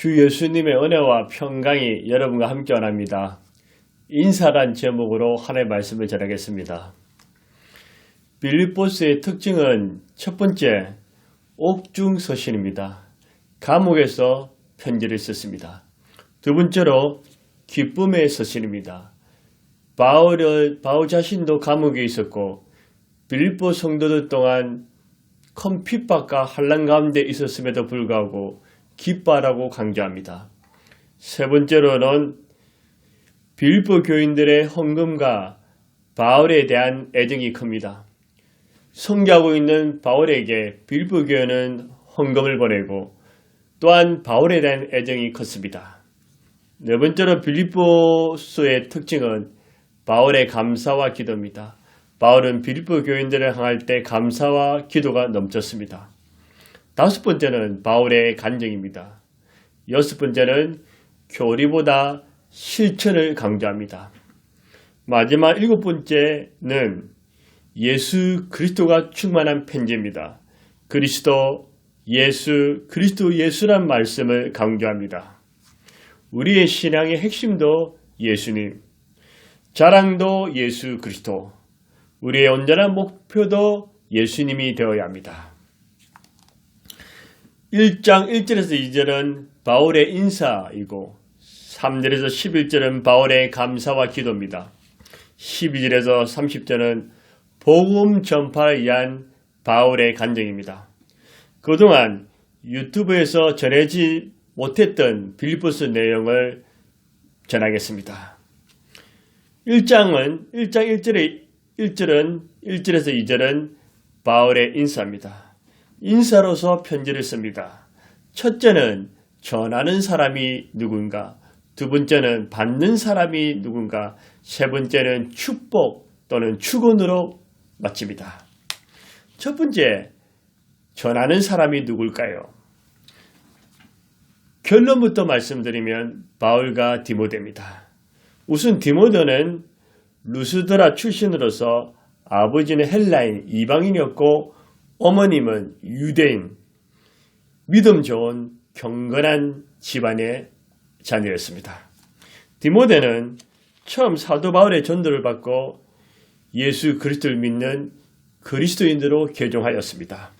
주 예수님의 은혜와 평강이 여러분과 함께 원합니다. 인사란 제목으로 하나님의 말씀을 전하겠습니다. 빌립보서의 특징은 첫 번째, 옥중서신입니다. 감옥에서 편지를 썼습니다. 두 번째로 기쁨의 서신입니다. 바울 자신도 감옥에 있었고 빌립보 성도들 동안 큰 핍박과 환난 가운데 있었음에도 불구하고 기뻐하라고 강조합니다. 세 번째로는 빌립보 교인들의 헌금과 바울에 대한 애정이 큽니다. 선교하고 있는 바울에게 빌립보 교회는 헌금을 보내고 또한 바울에 대한 애정이 컸습니다. 네 번째로 빌립보서의 특징은 바울의 감사와 기도입니다. 바울은 빌립보 교인들을 향할 때 감사와 기도가 넘쳤습니다. 다섯 번째는 바울의 간증입니다. 여섯 번째는 교리보다 실천을 강조합니다. 마지막 일곱 번째는 예수 그리스도가 충만한 편지입니다. 그리스도 예수란 말씀을 강조합니다. 우리의 신앙의 핵심도 예수님, 자랑도 예수 그리스도, 우리의 온전한 목표도 예수님이 되어야 합니다. 1장 1절에서 2절은 바울의 인사이고 3절에서 11절은 바울의 감사와 기도입니다. 12절에서 30절은 복음 전파를 위한 바울의 간증입니다. 그동안 유튜브에서 전해지 못했던 빌립보서 내용을 전하겠습니다. 1장 1절은 1절에서 2절은 바울의 인사입니다. 인사로서 편지를 씁니다. 첫째는 전하는 사람이 누군가, 두 번째는 받는 사람이 누군가, 세 번째는 축복 또는 축원으로 마칩니다. 첫 번째, 전하는 사람이 누굴까요? 결론부터 말씀드리면 바울과 디모데입니다. 우선 디모데는 루스드라 출신으로서 아버지는 헬라인 이방인이었고 어머님은 유대인, 믿음 좋은 경건한 집안의 자녀였습니다. 디모데는 처음 사도 바울의 전도를 받고 예수 그리스도를 믿는 그리스도인으로 개종하였습니다.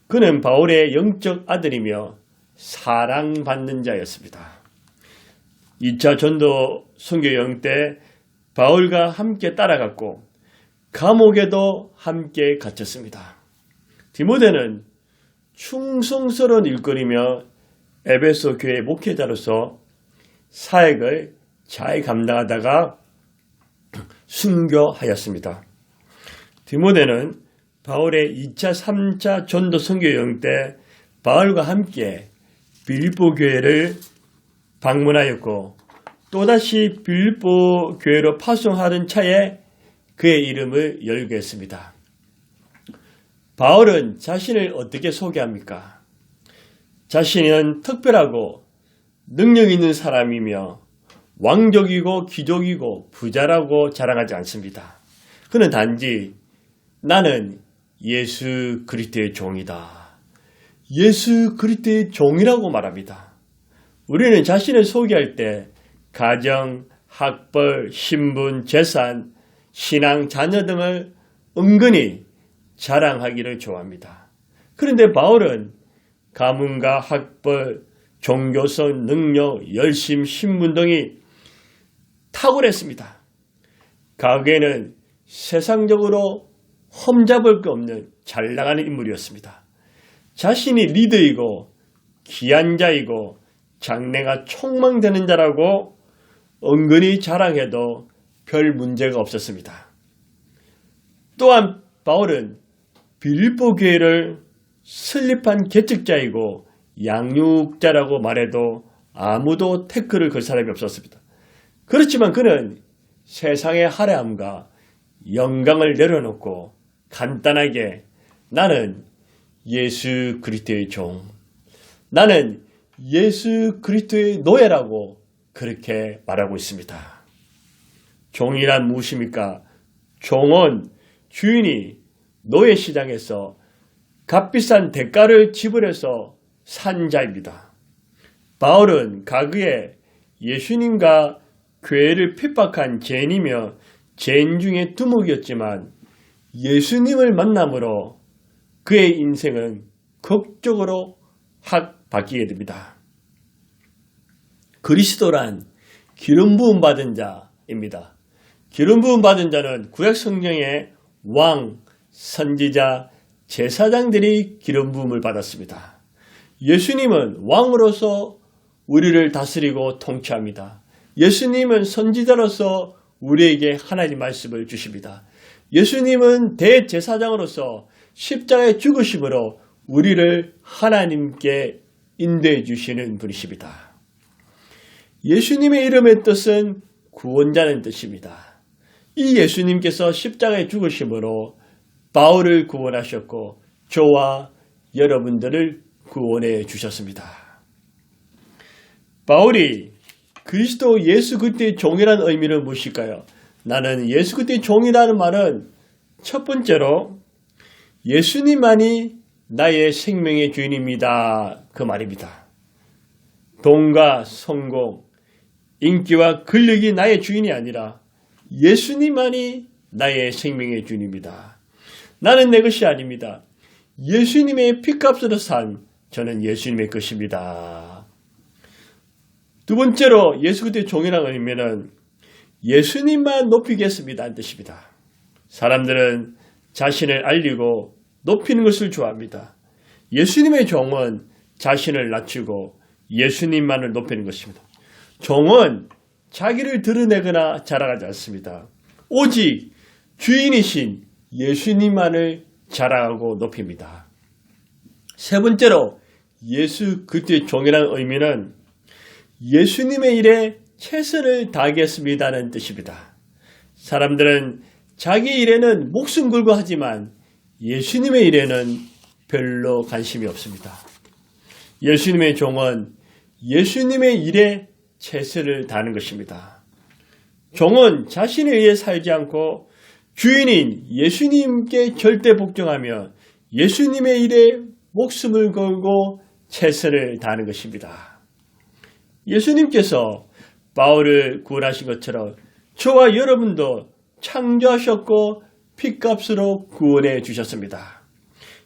그는 바울의 영적 아들이며 사랑받는 자였습니다. 2차 전도 선교 여행 때 바울과 함께 따라갔고 감옥에도 함께 갇혔습니다. 디모데는 충성스러운 일거리며 에베소 교회 목회자로서 사역을 잘 감당하다가 순교하였습니다. 디모데는 바울의 2차, 3차 전도 선교 여행 때 바울과 함께 빌립보 교회를 방문하였고 또다시 빌립보 교회로 파송하던 차에 그의 이름을 열게 했습니다. 바울은 자신을 어떻게 소개합니까? 자신은 특별하고 능력 있는 사람이며 왕족이고 귀족이고 부자라고 자랑하지 않습니다. 그는 단지 나는 예수 그리스도의 종이다. 예수 그리스도의 종이라고 말합니다. 우리는 자신을 소개할 때 가정, 학벌, 신분, 재산, 신앙, 자녀 등을 은근히 자랑하기를 좋아합니다. 그런데 바울은 가문과 학벌, 종교성, 능력, 열심, 신분 등이 탁월했습니다. 과거에는 세상적으로 험잡을 게 없는 잘 나가는 인물이었습니다. 자신이 리더이고 귀한 자이고 장래가 촉망되는 자라고 은근히 자랑해도 별 문제가 없었습니다. 또한 바울은 빌립보 교회를 설립한 개척자이고 양육자라고 말해도 아무도 태클을 걸 사람이 없었습니다. 그렇지만 그는 세상의 화려함과 영광을 내려놓고 간단하게 나는 예수 그리스도의 종, 나는 예수 그리스도의 노예라고 그렇게 말하고 있습니다. 종이란 무엇입니까? 종은 주인이 노예시장에서 값비싼 대가를 지불해서 산 자입니다. 바울은 과거에 예수님과 교회를 핍박한 죄인이며 죄인 중에 두목이었지만 예수님을 만남으로 그의 인생은 극적으로 확 바뀌게 됩니다. 그리스도란 기름 부음 받은 자입니다. 기름 부음 받은 자는 구약 성경의 왕, 선지자, 제사장들이 기름 부음을 받았습니다. 예수님은 왕으로서 우리를 다스리고 통치합니다. 예수님은 선지자로서 우리에게 하나님 말씀을 주십니다. 예수님은 대제사장으로서 십자가에 죽으심으로 우리를 하나님께 인도해 주시는 분이십니다. 예수님의 이름의 뜻은 구원자는 뜻입니다. 이 예수님께서 십자가에 죽으심으로 바울을 구원하셨고 저와 여러분들을 구원해 주셨습니다. 바울이 그리스도 예수 그리스도의 종이라는 의미는 무엇일까요? 나는 예수 그리스도의 종이라는 말은 첫 번째로 예수님만이 나의 생명의 주인입니다. 그 말입니다. 돈과 성공, 인기와 권력이 나의 주인이 아니라 예수님만이 나의 생명의 주인입니다. 나는 내 것이 아닙니다. 예수님의 피값으로 산 저는 예수님의 것입니다. 두 번째로 예수 그리스도의 종이라는 의미는 예수님만 높이겠습니다 는 뜻입니다. 사람들은 자신을 알리고 높이는 것을 좋아합니다. 예수님의 종은 자신을 낮추고 예수님만을 높이는 것입니다. 종은 자기를 드러내거나 자랑하지 않습니다. 오직 주인이신 예수님만을 자랑하고 높입니다. 세 번째로 예수 그리스도의 종이라는 의미는 예수님의 일에 최선을 다하겠습니다는 뜻입니다. 사람들은 자기 일에는 목숨 걸고 하지만 예수님의 일에는 별로 관심이 없습니다. 예수님의 종은 예수님의 일에 최선을 다하는 것입니다. 종은 자신에 의해 살지 않고 주인인 예수님께 절대 복종하며 예수님의 일에 목숨을 걸고 최선을 다하는 것입니다. 예수님께서 바울을 구원하신 것처럼 저와 여러분도 창조하셨고 피값으로 구원해 주셨습니다.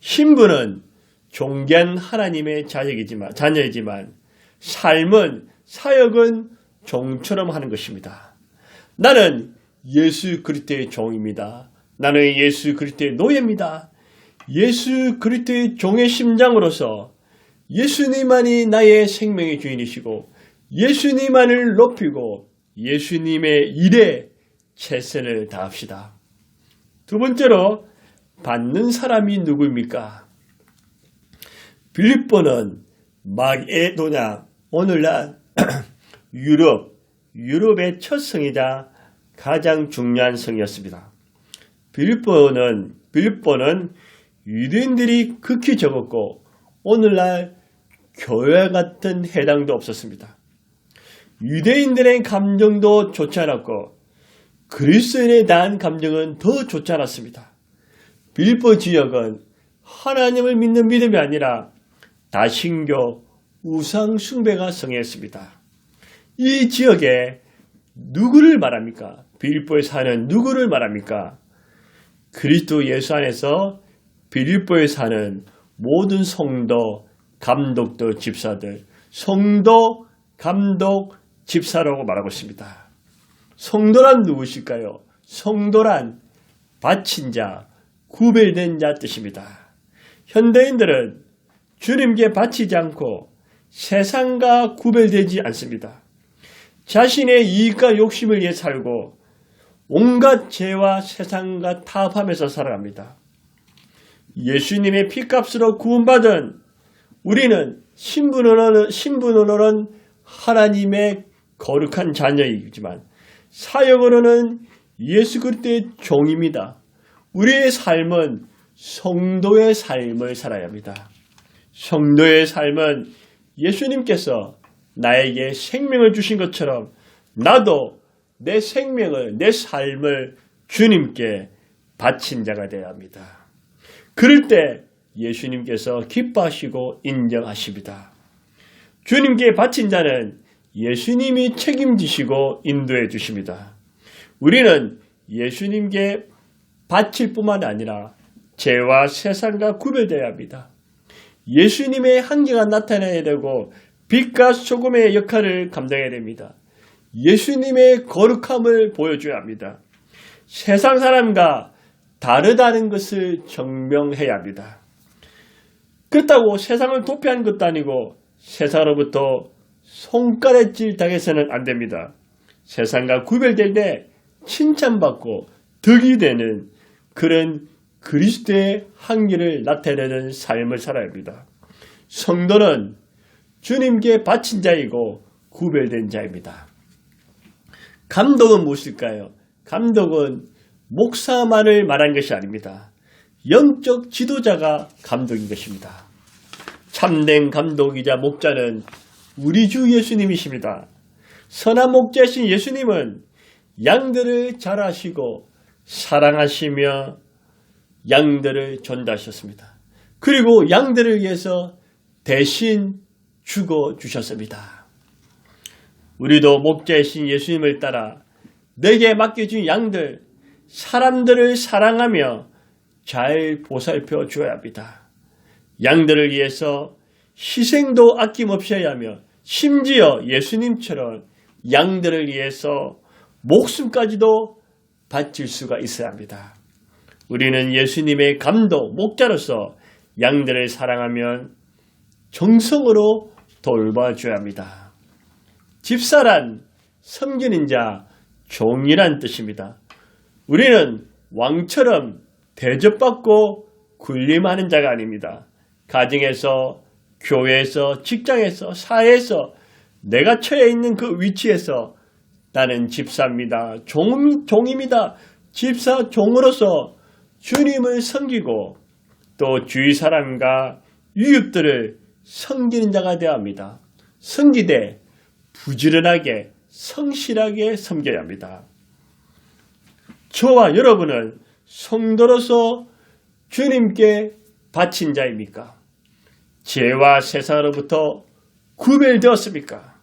신분은 존귀한 하나님의 자녀이지만 삶은 사역은 종처럼 하는 것입니다. 나는 예수 그리스도의 종입니다. 나는 예수 그리스도의 노예입니다. 예수 그리스도의 종의 심장으로서 예수님만이 나의 생명의 주인이시고 예수님만을 높이고 예수님의 일에 최선을 다합시다. 두 번째로 받는 사람이 누구입니까? 빌립보는 마게도냐, 오늘날 유럽의 첫 성이자 가장 중요한 성이었습니다. 빌립보는 유대인들이 극히 적었고 오늘날 교회 같은 해당도 없었습니다. 유대인들의 감정도 좋지 않았고 그리스도인에 대한 감정은 더 좋지 않았습니다. 빌립보 지역은 하나님을 믿는 믿음이 아니라 다신교 우상 숭배가 성행했습니다. 이 지역에 누구를 말합니까? 빌립보에 사는 누구를 말합니까? 그리스도 예수 안에서 빌립보에 사는 모든 성도, 감독들, 집사들, 성도, 감독, 집사라고 말하고 있습니다. 성도란 누구실까요? 성도란 바친 자, 구별된 자 뜻입니다. 현대인들은 주님께 바치지 않고 세상과 구별되지 않습니다. 자신의 이익과 욕심을 위해 살고 온갖 죄와 세상과 타협하면서 살아갑니다. 예수님의 피값으로 구원받은 우리는 신분으로는 하나님의 거룩한 자녀이지만 사역으로는 예수 그리스도의 종입니다. 우리의 삶은 성도의 삶을 살아야 합니다. 성도의 삶은 예수님께서 나에게 생명을 주신 것처럼 나도 내 생명을, 내 삶을 주님께 바친 자가 되어야 합니다. 그럴 때 예수님께서 기뻐하시고 인정하십니다. 주님께 바친 자는 예수님이 책임지시고 인도해 주십니다. 우리는 예수님께 바칠 뿐만 아니라 죄와 세상과 구별되어야 합니다. 예수님의 한계가 나타나야 되고 빛과 소금의 역할을 감당해야 됩니다. 예수님의 거룩함을 보여줘야 합니다. 세상 사람과 다르다는 것을 증명해야 합니다. 그렇다고 세상을 도피하는 것도 아니고 세상으로부터 손가락질 당해서는 안 됩니다. 세상과 구별될 때 칭찬받고 덕이 되는 그런 그리스도의 한계를 나타내는 삶을 살아야 합니다. 성도는 주님께 바친 자이고 구별된 자입니다. 감독은 무엇일까요? 감독은 목사만을 말한 것이 아닙니다. 영적 지도자가 감독인 것입니다. 참된 감독이자 목자는 우리 주 예수님이십니다. 선한 목자이신 예수님은 양들을 잘 아시고 사랑하시며 양들을 전도하셨습니다. 그리고 양들을 위해서 대신 죽어주셨습니다. 우리도 목자이신 예수님을 따라 내게 맡겨준 양들, 사람들을 사랑하며 잘 보살펴 주어야 합니다. 양들을 위해서 희생도 아낌없이 해야 하며 심지어 예수님처럼 양들을 위해서 목숨까지도 바칠 수가 있어야 합니다. 우리는 예수님의 감독, 목자로서 양들을 사랑하면 정성으로 돌봐줘야 합니다. 집사란 섬기는 자, 종이란 뜻입니다. 우리는 왕처럼 대접받고 군림하는 자가 아닙니다. 가정에서, 교회에서, 직장에서, 사회에서 내가 처해 있는 그 위치에서 나는 집사입니다. 종입니다. 집사, 종으로서 주님을 섬기고 또 주위 사람과 유입들을 섬기는 자가 되어야 합니다. 섬기되 부지런하게 성실하게 섬겨야 합니다. 저와 여러분은 성도로서 주님께 바친 자입니까? 죄와 세상으로부터 구별되었습니까?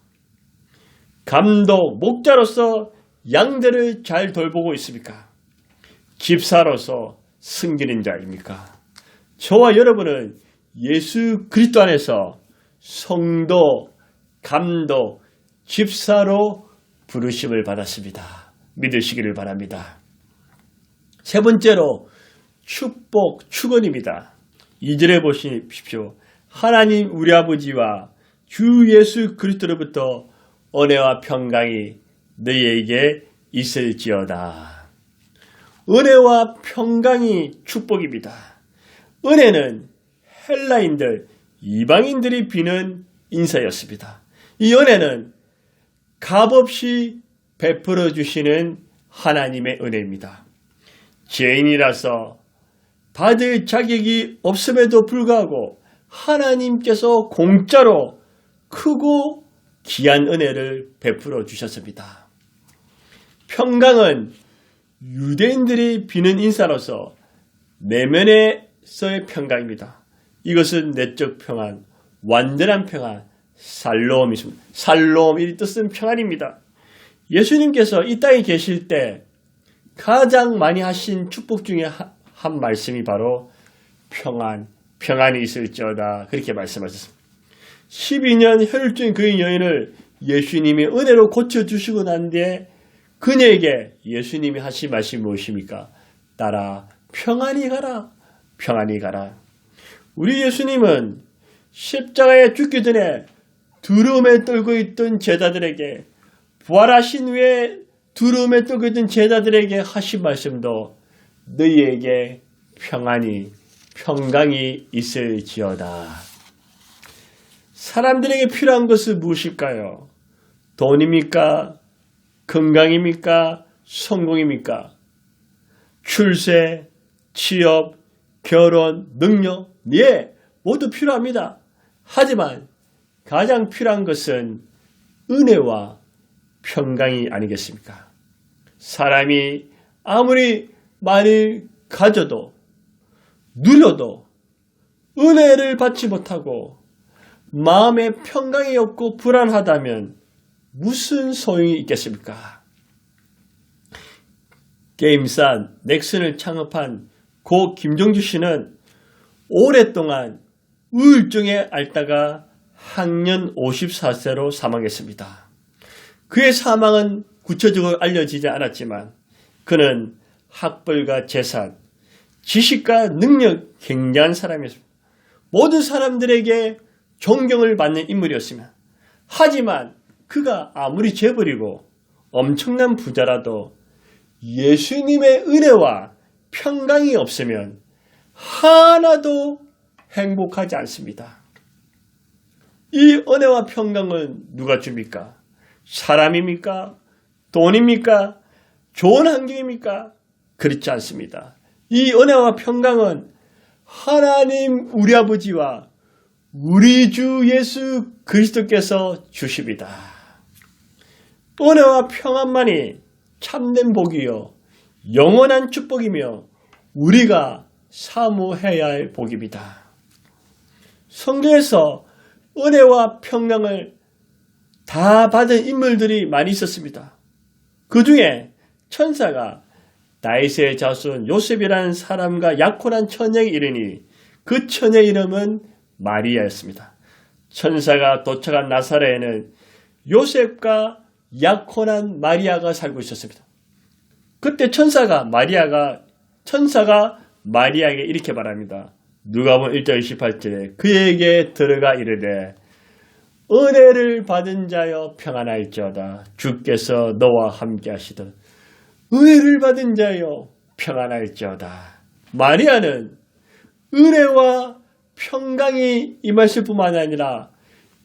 감독, 목자로서 양들을 잘 돌보고 있습니까? 집사로서 섬기는 자입니까? 저와 여러분은 예수 그리스도 안에서 성도, 감독, 집사로 부르심을 받았습니다. 믿으시기를 바랍니다. 세 번째로 축복, 축원입니다. 2절에 보십시오. 하나님 우리 아버지와 주 예수 그리스도로부터 은혜와 평강이 너희에게 있을지어다. 은혜와 평강이 축복입니다. 은혜는 헬라인들, 이방인들이 비는 인사였습니다. 이 은혜는 값없이 베풀어 주시는 하나님의 은혜입니다. 죄인이라서 받을 자격이 없음에도 불구하고 하나님께서 공짜로 크고 귀한 은혜를 베풀어 주셨습니다. 평강은 유대인들이 비는 인사로서 내면에서의 평강입니다. 이것은 내적 평안, 완전한 평안, 살롬이십니다. 살롬, 이 뜻은 평안입니다. 예수님께서 이 땅에 계실 때 가장 많이 하신 축복 중에 한 말씀이 바로 평안이 있을지어다, 그렇게 말씀하셨습니다. 12년 혈루증 그 여인을 예수님이 은혜로 고쳐주시고 난 뒤에 그녀에게 예수님이 하신 말씀이 무엇입니까? 따라 평안히 가라, 평안히 가라. 우리 예수님은 십자가에 죽기 전에 두려움에 떨고 있던 제자들에게, 부활하신 후에 두려움에 떨고 있던 제자들에게 하신 말씀도 너희에게 평강이 있을지어다. 사람들에게 필요한 것은 무엇일까요? 돈입니까? 건강입니까? 성공입니까? 출세, 취업, 결혼, 능력, 예, 모두 필요합니다. 하지만 가장 필요한 것은 은혜와 평강이 아니겠습니까? 사람이 아무리 많이 가져도 누려도 은혜를 받지 못하고 마음에 평강이 없고 불안하다면 무슨 소용이 있겠습니까? 게임사 넥슨을 창업한 고 김종주 씨는 오랫동안 우울증에 앓다가 향년 54세로 사망했습니다. 그의 사망은 구체적으로 알려지지 않았지만 그는 학벌과 재산, 지식과 능력 굉장한 사람이었습니다. 모든 사람들에게 존경을 받는 인물이었으며 하지만 그가 아무리 재벌이고 엄청난 부자라도 예수님의 은혜와 평강이 없으면 하나도 행복하지 않습니다. 이 은혜와 평강은 누가 줍니까? 사람입니까? 돈입니까? 좋은 환경입니까? 그렇지 않습니다. 이 은혜와 평강은 하나님 우리 아버지와 우리 주 예수 그리스도께서 주십니다. 은혜와 평안만이 참된 복이요 영원한 축복이며 우리가 사모해야 할 복입니다. 성경에서 은혜와 평강을 다 받은 인물들이 많이 있었습니다. 그 중에 천사가 다윗의 자손 요셉이라는 사람과 약혼한 처녀에 이르니 그 처녀의 이름은 마리아였습니다. 천사가 도착한 나사렛에는 요셉과 약혼한 마리아가 살고 있었습니다. 그때 천사가 마리아에게 이렇게 말합니다. 누가복음 1장 28절에 그에게 들어가 이르되 은혜를 받은 자여 평안할지어다. 주께서 너와 함께 하시던 은혜를 받은 자여 평안할지어다. 마리아는 은혜와 평강이 임하실 뿐만 아니라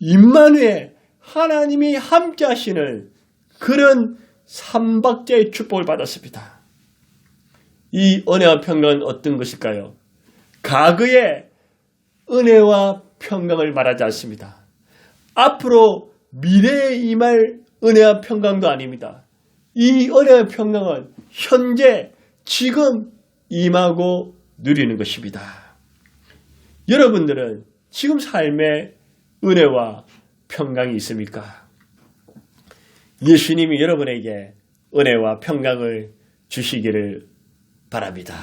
임마누엘 하나님이 함께 하시는 그런 삼박자의 축복을 받았습니다. 이 은혜와 평강은 어떤 것일까요? 과거의 은혜와 평강을 말하지 않습니다. 앞으로 미래에 임할 은혜와 평강도 아닙니다. 이 은혜와 평강은 현재 지금 임하고 누리는 것입니다. 여러분들은 지금 삶에 은혜와 평강이 있습니까? 예수님이 여러분에게 은혜와 평강을 주시기를 바랍니다.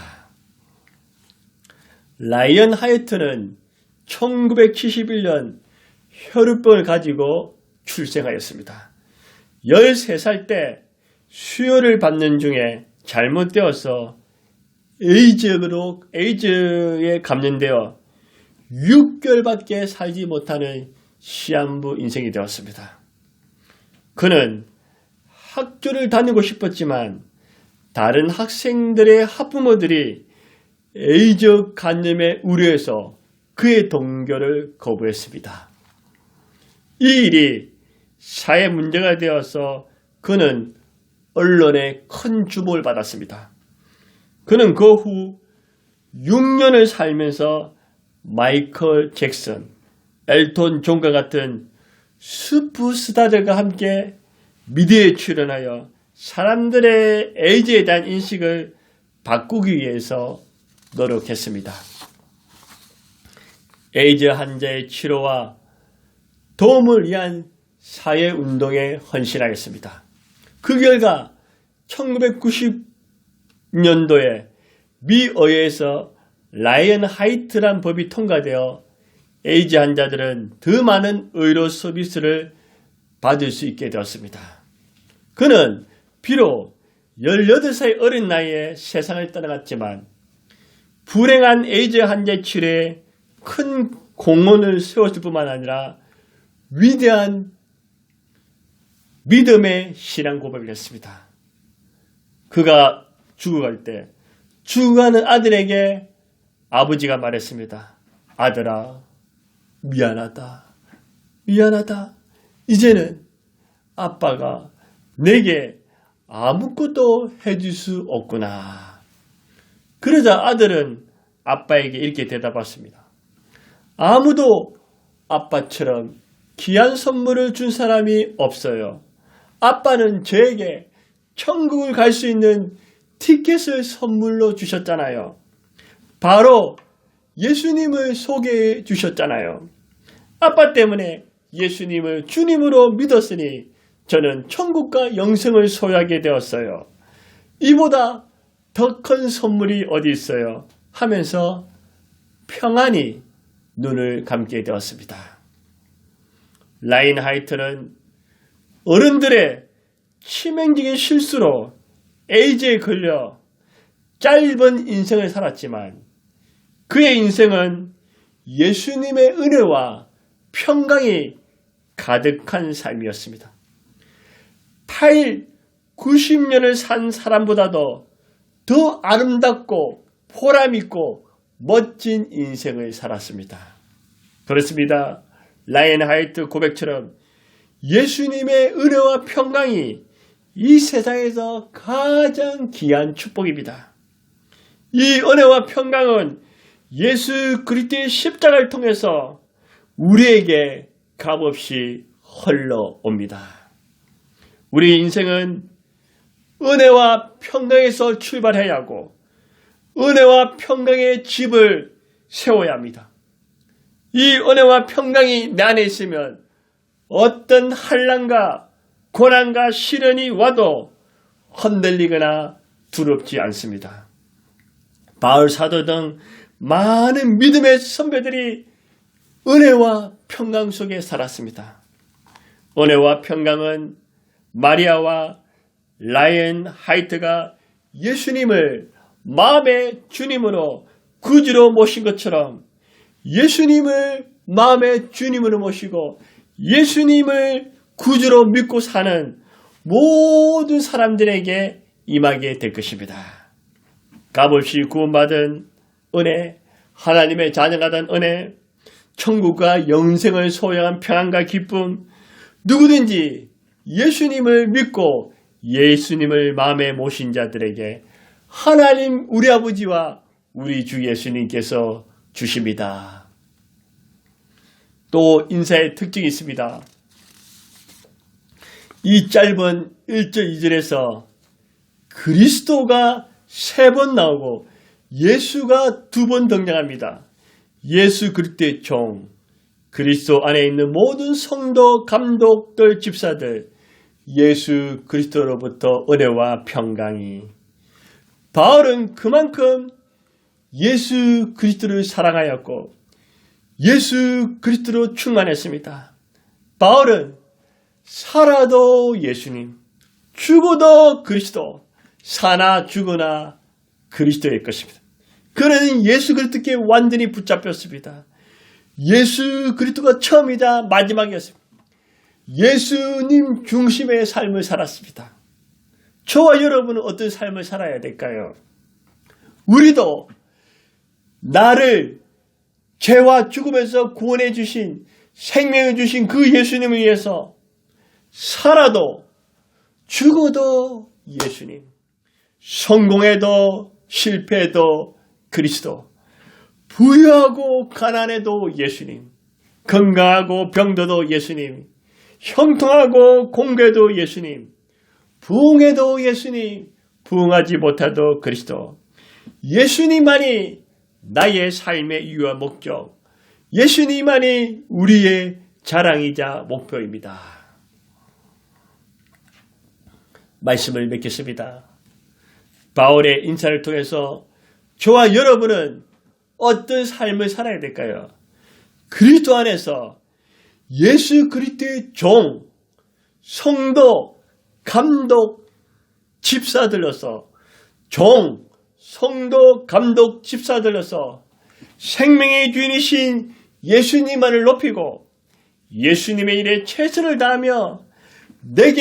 라이언 하이트는 1971년 혈우병을 가지고 출생하였습니다. 13살 때 수혈을 받는 중에 잘못되어서 에이즈에 감염되어 6개월밖에 살지 못하는 시한부 인생이 되었습니다. 그는 학교를 다니고 싶었지만 다른 학생들의 학부모들이 에이즈 감염에 우려해서 그의 동교를 거부했습니다. 이 일이 사회 문제가 되어서 그는 언론에 큰 주목을 받았습니다. 그는 그 후 6년을 살면서 마이클 잭슨, 엘톤 존과 같은 슈퍼스타들과 함께 미디어에 출연하여 사람들의 에이즈에 대한 인식을 바꾸기 위해서 노력했습니다. 에이즈 환자의 치료와 도움을 위한 사회운동에 헌신하였습니다. 그 결과 1990년도에 미 의회에서 라이언 하이트란 법이 통과되어 에이즈 환자들은 더 많은 의료 서비스를 받을 수 있게 되었습니다. 그는 비록 18살 어린 나이에 세상을 떠나갔지만 불행한 에이즈 환자 치료에 큰 공헌을 세웠을 뿐만 아니라 위대한 믿음의 신앙 고백을 했습니다. 그가 죽어갈 때 죽어가는 아들에게 아버지가 말했습니다. 아들아, 미안하다. 이제는 아빠가 내게 아무것도 해줄 수 없구나. 그러자 아들은 아빠에게 이렇게 대답했습니다. 아무도 아빠처럼 귀한 선물을 준 사람이 없어요. 아빠는 저에게 천국을 갈 수 있는 티켓을 선물로 주셨잖아요. 바로 예수님을 소개해 주셨잖아요. 아빠 때문에 예수님을 주님으로 믿었으니 저는 천국과 영생을 소유하게 되었어요. 이보다 더 큰 선물이 어디 있어요? 하면서 평안히 눈을 감게 되었습니다. 라인하이트는 어른들의 치명적인 실수로 에이즈에 걸려 짧은 인생을 살았지만 그의 인생은 예수님의 은혜와 평강이 가득한 삶이었습니다. 8일 90년을 산 사람보다도 더 아름답고 보람있고 멋진 인생을 살았습니다. 그렇습니다. 라인하이트 고백처럼 예수님의 은혜와 평강이 이 세상에서 가장 귀한 축복입니다. 이 은혜와 평강은 예수 그리스도의 십자가를 통해서 우리에게 값없이 흘러옵니다. 우리 인생은 은혜와 평강에서 출발해야 하고 은혜와 평강의 집을 세워야 합니다. 이 은혜와 평강이 내 안에 있으면 어떤 환난과 고난과 시련이 와도 흔들리거나 두렵지 않습니다. 바울 사도 등 많은 믿음의 선배들이 은혜와 평강 속에 살았습니다. 은혜와 평강은 마리아와 라이언 하이트가 예수님을 마음의 주님으로 구주로 모신 것처럼 예수님을 마음의 주님으로 모시고 예수님을 구주로 믿고 사는 모든 사람들에게 임하게 될 것입니다. 값없이 구원받은 은혜, 하나님의 자녀가 된 은혜, 천국과 영생을 소유한 평안과 기쁨, 누구든지 예수님을 믿고 예수님을 마음에 모신 자들에게 하나님 우리 아버지와 우리 주 예수님께서 주십니다. 또 인사의 특징이 있습니다. 이 짧은 1절 2절에서 그리스도가 3번 나오고 예수가 2번 등장합니다. 예수 그리스도의 종, 그리스도 안에 있는 모든 성도, 감독들, 집사들, 예수 그리스도로부터 은혜와 평강이. 바울은 그만큼 예수 그리스도를 사랑하였고 예수 그리스도로 충만했습니다. 바울은 살아도 예수님, 죽어도 그리스도, 사나 죽으나 그리스도의 것입니다. 그는 예수 그리스도께 완전히 붙잡혔습니다. 예수 그리스도가 처음이자 마지막이었습니다. 예수님 중심의 삶을 살았습니다. 저와 여러분은 어떤 삶을 살아야 될까요? 우리도 나를 죄와 죽음에서 구원해 주신, 생명을 주신 그 예수님을 위해서 살아도 죽어도 예수님, 성공해도 실패해도 그리스도, 부유하고 가난해도 예수님, 건강하고 병들어도 예수님, 형통하고 공개도 예수님, 부흥해도 예수님, 부흥하지 못해도 그리스도. 예수님만이 나의 삶의 이유와 목적, 예수님만이 우리의 자랑이자 목표입니다. 말씀을 맺겠습니다. 바울의 인사를 통해서 저와 여러분은 어떤 삶을 살아야 될까요? 그리스도 안에서 예수 그리스도의 종, 성도, 감독, 집사들로서 종, 성도, 감독, 집사들로서 생명의 주인이신 예수님만을 높이고 예수님의 일에 최선을 다하며 내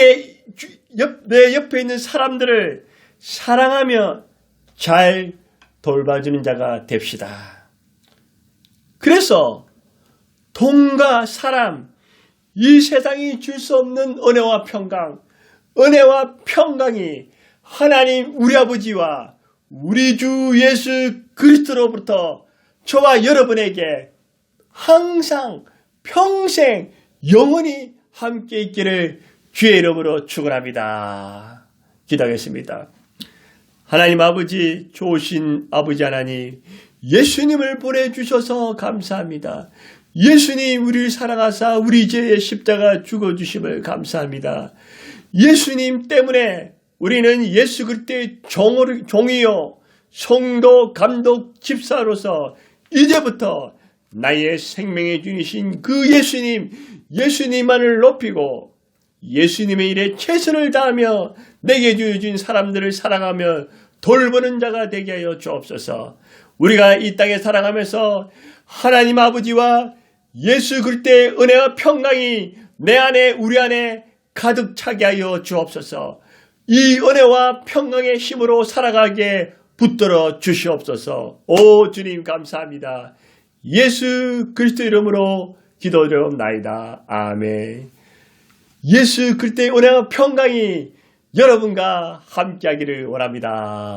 옆에 있는 사람들을 사랑하며 잘 돌봐주는 자가 됩시다. 그래서 돈과 사람, 이 세상이 줄 수 없는 은혜와 평강이 하나님 우리 아버지와 우리 주 예수 그리스도로부터 저와 여러분에게 항상 평생 영원히 함께 있기를 주의 이름으로 축원합니다. 기도하겠습니다. 하나님 아버지, 좋으신 아버지 하나님, 예수님을 보내주셔서 감사합니다. 예수님 우리를 사랑하사 우리 죄의 십자가 죽어주심을 감사합니다. 예수님 때문에 우리는 예수 그리스도의 종이요 성도 감독 집사로서 이제부터 나의 생명의 주이신 그 예수님만을 높이고 예수님의 일에 최선을 다하며 내게 주어진 사람들을 사랑하며 돌보는 자가 되게 하여 주옵소서. 우리가 이 땅에 살아가면서 하나님 아버지와 예수 그리스도의 은혜와 평강이 내 안에 우리 안에 가득 차게 하여 주옵소서. 이 은혜와 평강의 힘으로 살아가게 붙들어 주시옵소서. 오 주님 감사합니다. 예수 그리스도 이름으로 기도드리옵나이다. 아멘. 예수 그리스도의 은혜와 평강이 여러분과 함께하기를 원합니다.